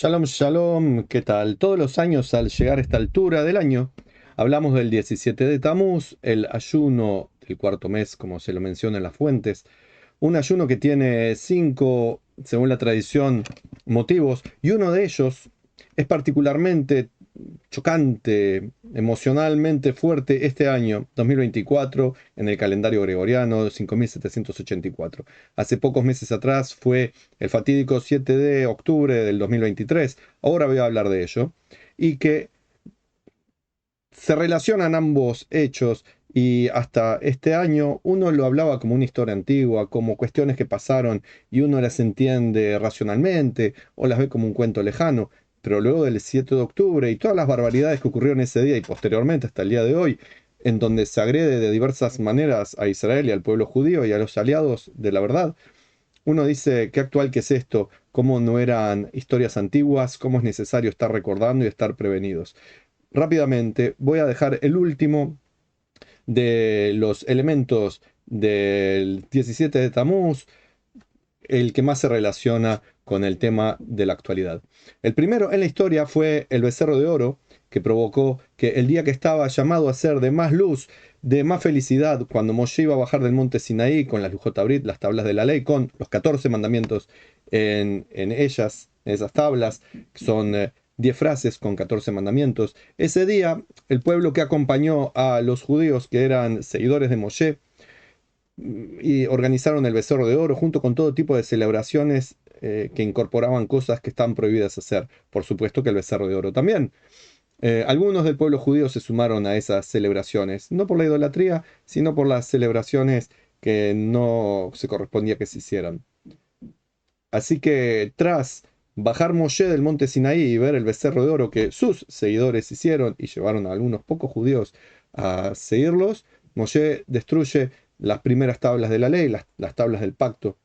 Shalom, shalom, ¿qué tal? Todos los años al llegar a esta altura del año, hablamos del 17 de Tamuz, el ayuno del cuarto mes, como se lo menciona en las fuentes, un ayuno que tiene cinco, según la tradición, motivos, y uno de ellos es particularmente chocante, emocionalmente fuerte este año, 2024, en el calendario gregoriano, 5784. Hace pocos meses atrás fue el fatídico 7 de octubre del 2023, ahora voy a hablar de ello, y que se relacionan ambos hechos y hasta este año uno lo hablaba como una historia antigua, como cuestiones que pasaron y uno las entiende racionalmente o las ve como un cuento lejano, pero luego del 7 de octubre y todas las barbaridades que ocurrieron ese día y posteriormente hasta el día de hoy, en donde se agrede de diversas maneras a Israel y al pueblo judío y a los aliados de la verdad, uno dice, qué actual que es esto, cómo no eran historias antiguas, cómo es necesario estar recordando y estar prevenidos. Rápidamente voy a dejar el último de los elementos del 17 de Tamuz, el que más se relaciona con el tema de la actualidad. El primero en la historia fue el becerro de oro, que provocó que el día que estaba llamado a ser de más luz, de más felicidad, cuando Moshe iba a bajar del monte Sinaí con las Lujot Abrit, las tablas de la ley, con los 14 mandamientos en ellas, en esas tablas, que son 10 frases con 14 mandamientos. Ese día, el pueblo que acompañó a los judíos que eran seguidores de Moshe, y organizaron el Becerro de Oro junto con todo tipo de celebraciones que incorporaban cosas que están prohibidas hacer. Por supuesto que el Becerro de Oro también. Algunos del pueblo judío se sumaron a esas celebraciones, no por la idolatría, sino por las celebraciones que no se correspondía que se hicieran. Así que tras bajar Moshe del monte Sinaí y ver el becerro de oro que sus seguidores hicieron y llevaron a algunos pocos judíos a seguirlos, Moshe destruye las primeras tablas de la ley, las tablas del pacto,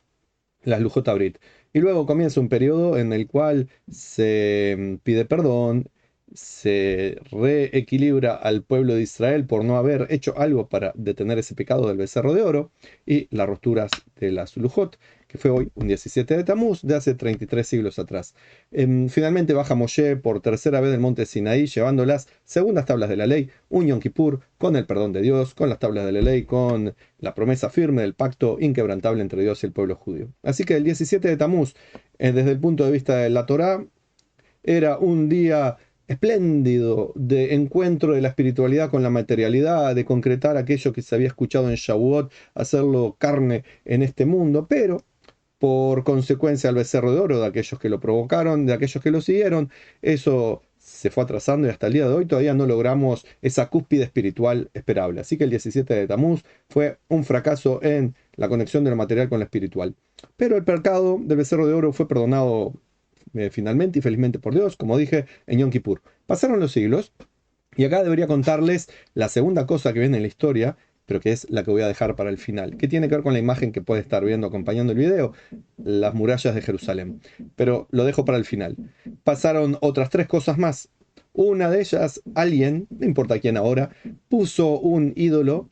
las Lujot Abrit. Y luego comienza un periodo en el cual se pide perdón, se reequilibra al pueblo de Israel por no haber hecho algo para detener ese pecado del becerro de oro y las rupturas de las Lujot, que fue hoy, un 17 de Tamuz, de hace 33 siglos atrás. Finalmente baja Moshe por tercera vez del monte Sinaí, llevando las segundas tablas de la ley, un Yom Kippur, con el perdón de Dios, con las tablas de la ley, con la promesa firme del pacto inquebrantable entre Dios y el pueblo judío. Así que el 17 de Tamuz, desde el punto de vista de la Torá, era un día espléndido de encuentro de la espiritualidad con la materialidad, de concretar aquello que se había escuchado en Shavuot, hacerlo carne en este mundo, pero por consecuencia al becerro de oro, de aquellos que lo provocaron, de aquellos que lo siguieron, eso se fue atrasando y hasta el día de hoy todavía no logramos esa cúspide espiritual esperable. Así que el 17 de Tamuz fue un fracaso en la conexión de lo material con lo espiritual. Pero el pecado del becerro de oro fue perdonado finalmente y felizmente por Dios, como dije, en Yom Kippur. Pasaron los siglos y acá debería contarles la segunda cosa que viene en la historia, pero que es la que voy a dejar para el final, que tiene que ver con la imagen que puede estar viendo acompañando el video, las murallas de Jerusalén. Pero lo dejo para el final. Pasaron otras tres cosas más. Una de ellas, alguien, no importa quién ahora, puso un ídolo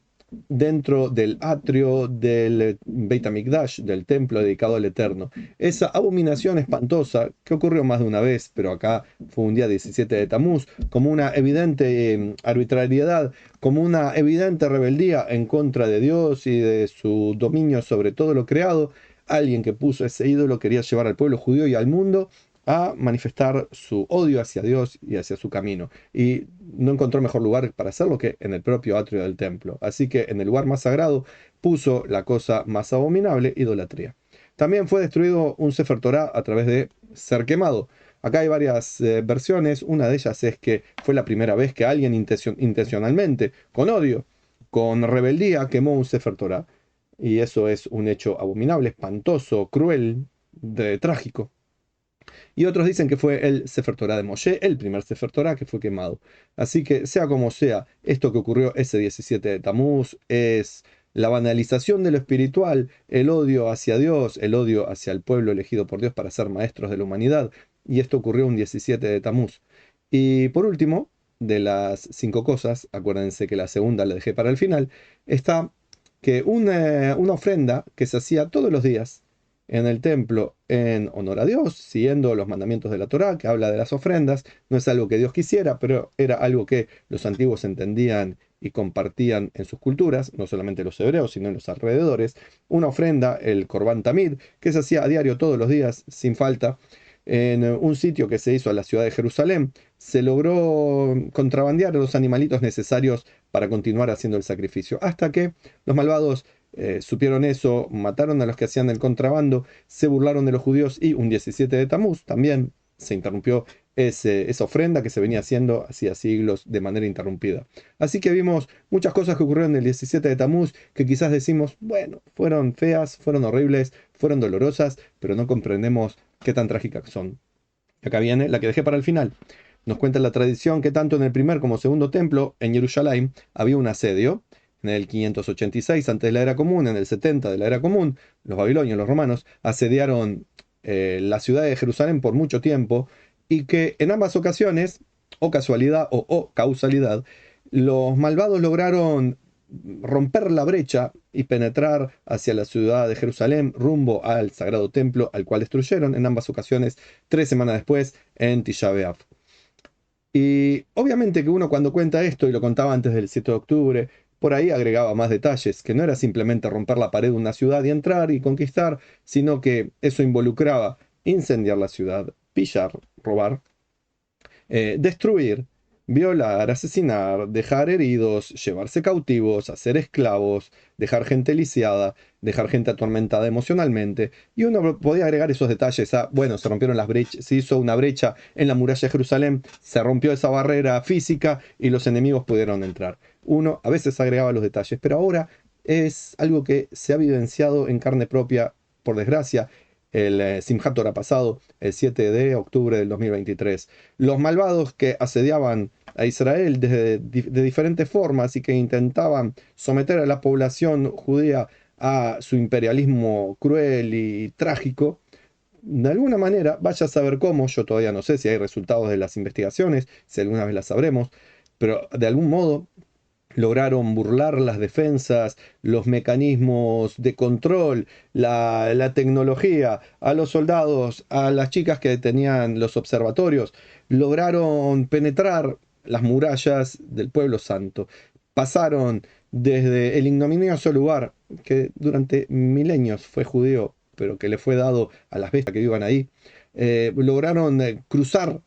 dentro del atrio del Beit HaMikdash, del templo dedicado al Eterno. Esa abominación espantosa que ocurrió más de una vez, pero acá fue un día 17 de Tamuz, como una evidente arbitrariedad, como una evidente rebeldía en contra de Dios y de su dominio sobre todo lo creado. Alguien que puso ese ídolo quería llevar al pueblo judío y al mundo a manifestar su odio hacia Dios y hacia su camino. Y no encontró mejor lugar para hacerlo que en el propio atrio del templo. Así que en el lugar más sagrado puso la cosa más abominable, idolatría. También fue destruido un Sefer Torah a través de ser quemado. Acá hay varias versiones. Una de ellas es que fue la primera vez que alguien intencionalmente, con odio, con rebeldía, quemó un Sefer Torah. Y eso es un hecho abominable, espantoso, cruel, trágico. Y otros dicen que fue el Sefer Torah de Moshe, el primer Sefer Torah que fue quemado. Así que, sea como sea, esto que ocurrió ese 17 de Tamuz es la banalización de lo espiritual, el odio hacia Dios, el odio hacia el pueblo elegido por Dios para ser maestros de la humanidad. Y esto ocurrió un 17 de Tamuz. Y por último, de las cinco cosas, acuérdense que la segunda la dejé para el final, está que una ofrenda que se hacía todos los días, en el templo en honor a Dios, siguiendo los mandamientos de la Torá, que habla de las ofrendas. No es algo que Dios quisiera, pero era algo que los antiguos entendían y compartían en sus culturas, no solamente los hebreos, sino en los alrededores. Una ofrenda, el Corban Tamid, que se hacía a diario todos los días, sin falta, en un sitio que se hizo a la ciudad de Jerusalén. Se logró contrabandear los animalitos necesarios para continuar haciendo el sacrificio, hasta que los malvados supieron eso, mataron a los que hacían el contrabando, se burlaron de los judíos y un 17 de Tamuz también se interrumpió esa ofrenda que se venía haciendo hacía siglos de manera interrumpida. Así que vimos muchas cosas que ocurrieron el 17 de Tamuz que quizás decimos, bueno, fueron feas, fueron horribles, fueron dolorosas, pero no comprendemos qué tan trágicas son. Acá viene la que dejé para el final. Nos cuenta la tradición que tanto en el primer como segundo templo, en Jerusalén, había un asedio. En el 586 antes de la era común, en el 70 de la era común, los babilonios, los romanos, asediaron la ciudad de Jerusalén por mucho tiempo y que en ambas ocasiones, o casualidad o causalidad, los malvados lograron romper la brecha y penetrar hacia la ciudad de Jerusalén rumbo al sagrado templo al cual destruyeron en ambas ocasiones 3 semanas después en Tisha B'Av. Y obviamente que uno cuando cuenta esto, y lo contaba antes del 7 de octubre, por ahí agregaba más detalles, que no era simplemente romper la pared de una ciudad y entrar y conquistar, sino que eso involucraba incendiar la ciudad, pillar, robar, destruir, violar, asesinar, dejar heridos, llevarse cautivos, hacer esclavos, dejar gente lisiada, dejar gente atormentada emocionalmente. Y uno podía agregar esos detalles a, bueno, se rompieron las brechas, se hizo una brecha en la muralla de Jerusalén, se rompió esa barrera física y los enemigos pudieron entrar. Uno a veces agregaba los detalles, pero ahora es algo que se ha vivenciado en carne propia, por desgracia, el Simchat Torah pasado, el 7 de octubre del 2023. Los malvados que asediaban a Israel de diferentes formas y que intentaban someter a la población judía a su imperialismo cruel y trágico, de alguna manera, vaya a saber cómo, yo todavía no sé si hay resultados de las investigaciones, si alguna vez las sabremos, pero de algún modo lograron burlar las defensas, los mecanismos de control, la tecnología, a los soldados, a las chicas que tenían los observatorios, lograron penetrar las murallas del pueblo santo. Pasaron desde el ignominioso lugar que durante milenios fue judío, pero que le fue dado a las bestias que vivan ahí, lograron cruzar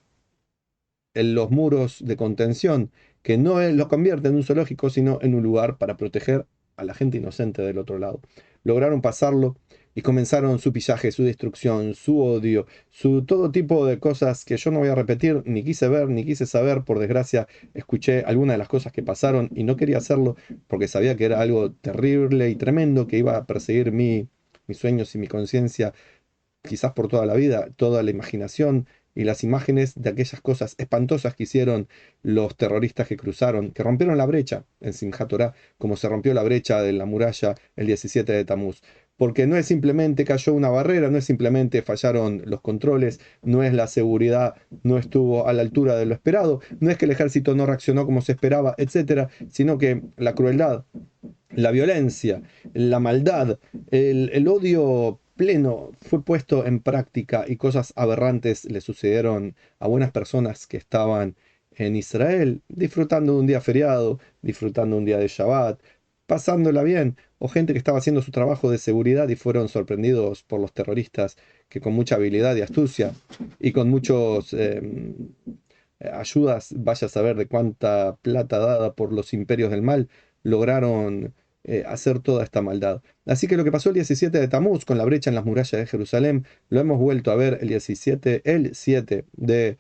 en los muros de contención, que no lo convierte en un zoológico, sino en un lugar para proteger a la gente inocente del otro lado. Lograron pasarlo y comenzaron su pillaje, su destrucción, su odio, su todo tipo de cosas que yo no voy a repetir, ni quise ver, ni quise saber. Por desgracia, escuché algunas de las cosas que pasaron y no quería hacerlo porque sabía que era algo terrible y tremendo que iba a perseguir mis sueños y mi conciencia quizás por toda la vida, toda la imaginación y las imágenes de aquellas cosas espantosas que hicieron los terroristas que cruzaron, que rompieron la brecha en Simchat Torah, como se rompió la brecha de la muralla el 17 de Tamuz. Porque no es simplemente cayó una barrera, no es simplemente fallaron los controles, no es la seguridad, no estuvo a la altura de lo esperado, no es que el ejército no reaccionó como se esperaba, etcétera, sino que la crueldad, la violencia, la maldad, el odio pleno fue puesto en práctica y cosas aberrantes le sucedieron a buenas personas que estaban en Israel, disfrutando de un día feriado, disfrutando de un día de Shabbat, pasándola bien, o gente que estaba haciendo su trabajo de seguridad y fueron sorprendidos por los terroristas que con mucha habilidad y astucia y con muchos ayudas, vaya a saber de cuánta plata dada por los imperios del mal, lograron hacer toda esta maldad. Así que lo que pasó el 17 de Tamuz con la brecha en las murallas de Jerusalén, lo hemos vuelto a ver el 7 de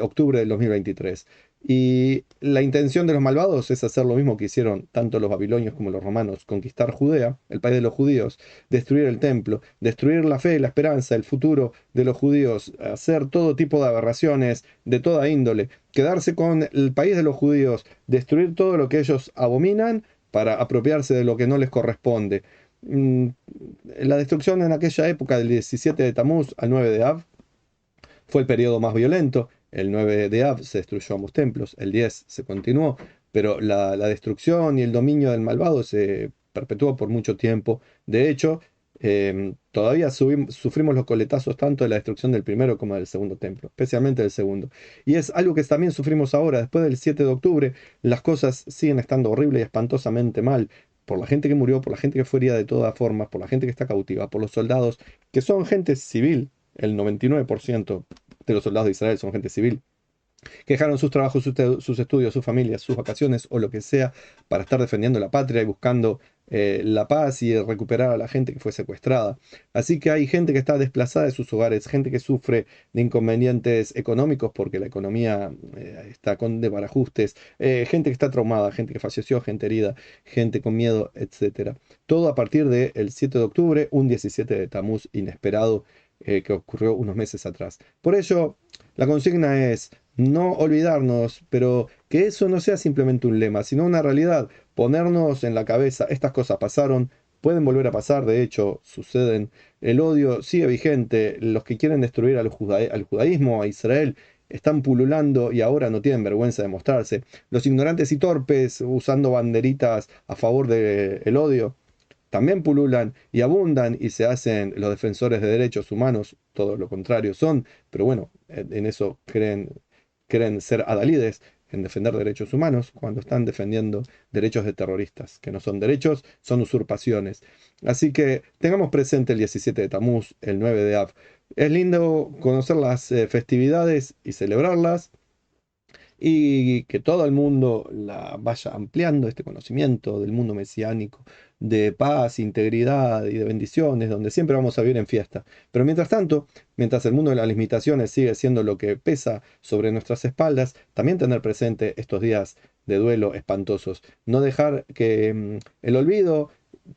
octubre del 2023. Y la intención de los malvados es hacer lo mismo que hicieron tanto los babilonios como los romanos, conquistar Judea, el país de los judíos, destruir el templo, destruir la fe, la esperanza, el futuro de los judíos, hacer todo tipo de aberraciones de toda índole, quedarse con el país de los judíos, destruir todo lo que ellos abominan para apropiarse de lo que no les corresponde. La destrucción en aquella época del 17 de Tamuz al 9 de Av fue el periodo más violento. El 9 de Av se destruyó ambos templos, el 10 se continuó, pero la destrucción y el dominio del malvado se perpetuó por mucho tiempo. De hecho, Todavía sufrimos los coletazos tanto de la destrucción del primero como del segundo templo, especialmente del segundo. Y es algo que también sufrimos ahora, después del 7 de octubre, las cosas siguen estando horrible y espantosamente mal, por la gente que murió, por la gente que fue herida de todas formas, por la gente que está cautiva, por los soldados, que son gente civil, el 99% de los soldados de Israel son gente civil que dejaron sus trabajos, sus estudios, sus familias, sus vacaciones o lo que sea para estar defendiendo la patria y buscando la paz y recuperar a la gente que fue secuestrada. Así que hay gente que está desplazada de sus hogares, gente que sufre de inconvenientes económicos porque la economía está con desbarajustes, gente que está traumada, gente que falleció, gente herida, gente con miedo, etcétera. Todo a partir del 7 de octubre, un 17 de Tamuz inesperado que ocurrió unos meses atrás. Por ello, la consigna es no olvidarnos, pero que eso no sea simplemente un lema, sino una realidad. Ponernos en la cabeza, estas cosas pasaron, pueden volver a pasar, de hecho, suceden. El odio sigue vigente, los que quieren destruir al judaísmo, a Israel, están pululando y ahora no tienen vergüenza de mostrarse. Los ignorantes y torpes, usando banderitas a favor del odio, también pululan y abundan y se hacen los defensores de derechos humanos, todo lo contrario son, pero bueno, en eso creen ser adalides, en defender derechos humanos, cuando están defendiendo derechos de terroristas, que no son derechos, son usurpaciones. Así que tengamos presente el 17 de Tamuz, el 9 de Av. Es lindo conocer las festividades y celebrarlas, y que todo el mundo la vaya ampliando este conocimiento del mundo mesiánico, de paz, integridad y de bendiciones, donde siempre vamos a vivir en fiesta. Pero mientras tanto, mientras el mundo de las limitaciones sigue siendo lo que pesa sobre nuestras espaldas, también tener presente estos días de duelo espantosos. No dejar que el olvido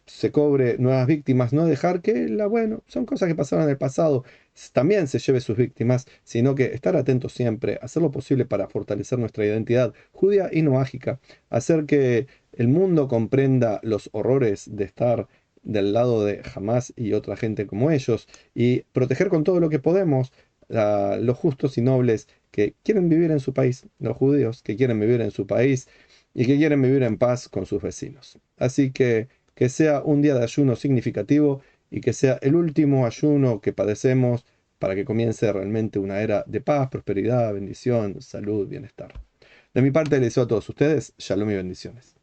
se cobre nuevas víctimas, no dejar que bueno, son cosas que pasaron en el pasado, también se lleve sus víctimas, sino que estar atentos siempre, hacer lo posible para fortalecer nuestra identidad judía y no mágica, hacer que el mundo comprenda los horrores de estar del lado de Hamas y otra gente como ellos, y proteger con todo lo que podemos a los justos y nobles que quieren vivir en su país, los judíos que quieren vivir en su país y que quieren vivir en paz con sus vecinos. Así que sea un día de ayuno significativo y que sea el último ayuno que padecemos para que comience realmente una era de paz, prosperidad, bendición, salud, bienestar. De mi parte les deseo a todos ustedes, shalom y bendiciones.